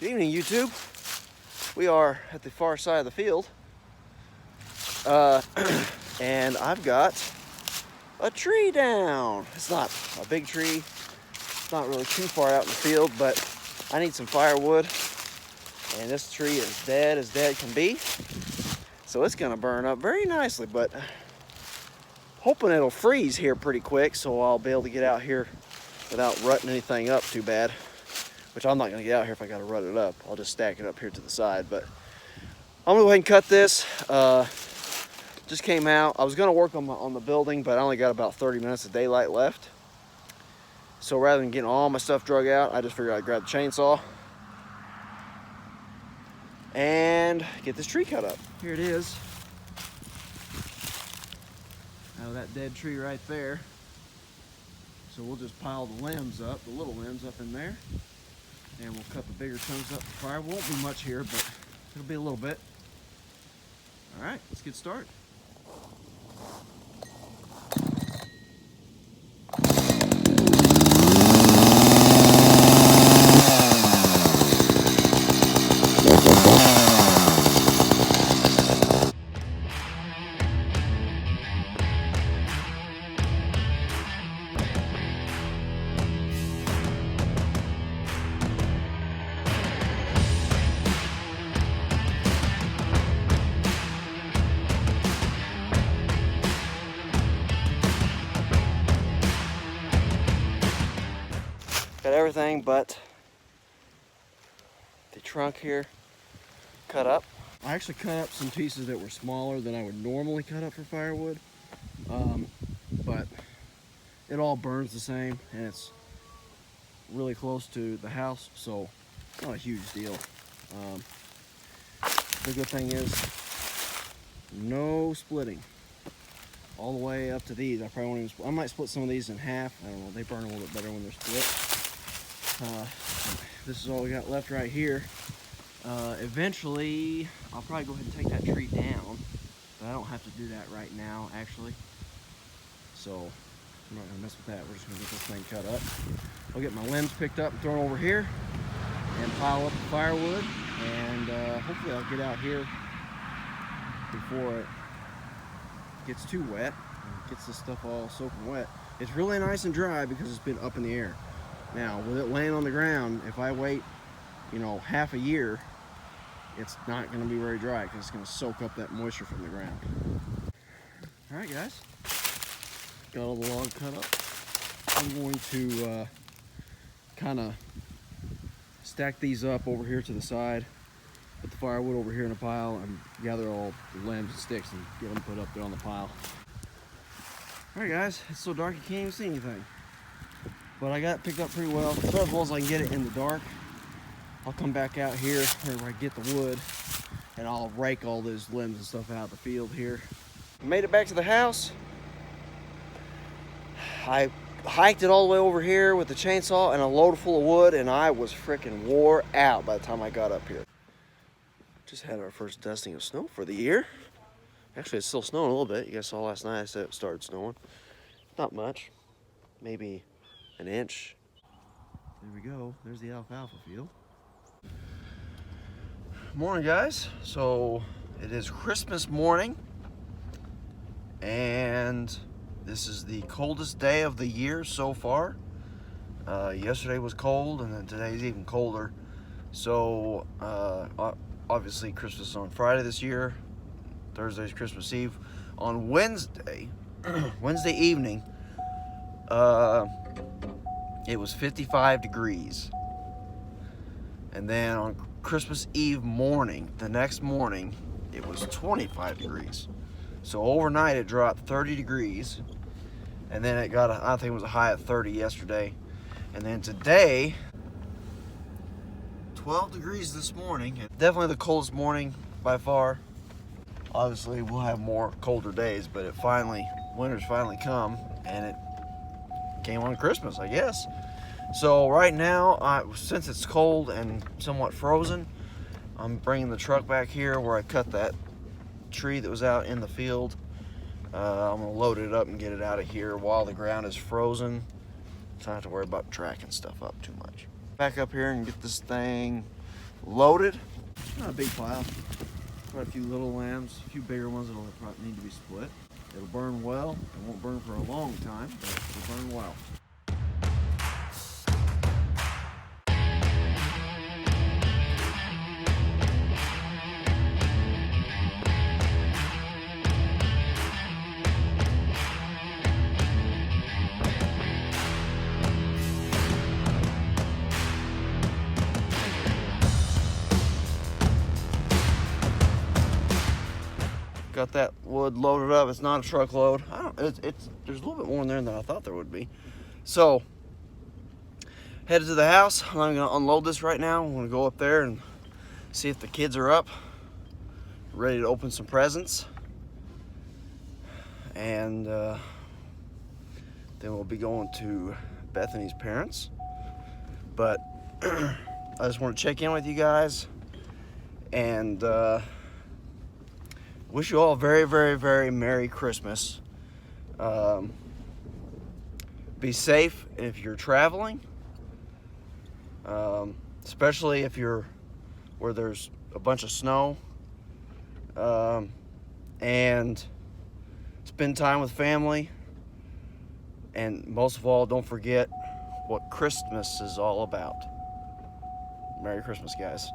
Good evening, YouTube. We are at the far side of the field, and I've got a tree down. It's not a big tree. It's not really too far out in the field, but I need some firewood, and this tree is dead as dead can be. So it's gonna burn up very nicely, but hoping it'll freeze here pretty quick so I'll be able to get out here without rutting anything up too bad. Which I'm not gonna get out here if I gotta rut it up. I'll just stack it up here to the side, but I'm gonna go ahead and cut this. Just came out. I was gonna work on the building, but I only got about 30 minutes of daylight left. So rather than getting all my stuff drug out, I just figured I'd grab the chainsaw and get this tree cut up. Here it is. Out of that dead tree right there. So we'll just pile the limbs up, the little limbs up in there. And we'll cut the bigger chunks up for fire. Won't be much here, but it'll be a little bit. All right, let's get started. Got everything but the trunk here cut up. I actually cut up some pieces that were smaller than I would normally cut up for firewood, but it all burns the same and it's really close to the house, so it's not a huge deal. The good thing is no splitting all the way up to these. I probably won't even, I might split some of these in half. I don't know, they burn a little bit better when they're split. This is all we got left right here. Eventually, I'll probably go ahead and take that tree down, but I don't have to do that right now, actually. So, I'm not gonna mess with that. We're just gonna get this thing cut up. I'll get my limbs picked up and thrown over here, and pile up the firewood, and hopefully I'll get out here before it gets too wet, and gets this stuff all soaking wet. It's really nice and dry because it's been up in the air. Now, with it laying on the ground, if I wait, half a year, it's not going to be very dry because it's going to soak up that moisture from the ground. All right, guys. Got all the log cut up. I'm going to kind of stack these up over here to the side, put the firewood over here in a pile, and gather all the limbs and sticks and get them put up there on the pile. All right, guys. It's so dark you can't even see anything. But I got it picked up pretty well. As well as I can get it in the dark. I'll come back out here where I get the wood and I'll rake all those limbs and stuff out of the field here. Made it back to the house. I hiked it all the way over here with the chainsaw and a load full of wood, and I was freaking wore out by the time I got up here. Just had our first dusting of snow for the year. Actually, it's still snowing a little bit. You guys saw last night I said it started snowing. Not much. Maybe an inch. There we go. There's the alfalfa field. Morning, guys. So it is Christmas morning, and this is the coldest day of the year so far. Yesterday was cold, and then today's even colder. So obviously Christmas is on Friday this year. Thursday's Christmas Eve. On Wednesday, Wednesday evening, it was 55 degrees. And then on Christmas Eve morning, the next morning, it was 25 degrees. So overnight it dropped 30 degrees. And then it got, I think it was a high of 30 yesterday. And then today, 12 degrees this morning. Definitely the coldest morning by far. Obviously we'll have more colder days, but winter's finally come, and it came on Christmas, I guess. So right now, since it's cold and somewhat frozen, I'm bringing the truck back here where I cut that tree that was out in the field. I'm gonna load it up and get it out of here while the ground is frozen. So I don't have to worry about tracking stuff up too much. Back up here and get this thing loaded. Not a big pile. Quite a few little lambs, a few bigger ones that'll probably need to be split. It'll burn well. It won't burn for a long time, but it'll burn well. Got that wood loaded up. It's not a truckload. There's a little bit more in there than I thought there would be. So, headed to the house. I'm going to unload this right now. I'm going to go up there and see if the kids are up, ready to open some presents. And then we'll be going to Bethany's parents. But I just want to check in with you guys and wish you all a very, very, very Merry Christmas. Be safe if you're traveling, especially if you're where there's a bunch of snow, and spend time with family. And most of all, don't forget what Christmas is all about. Merry Christmas, guys.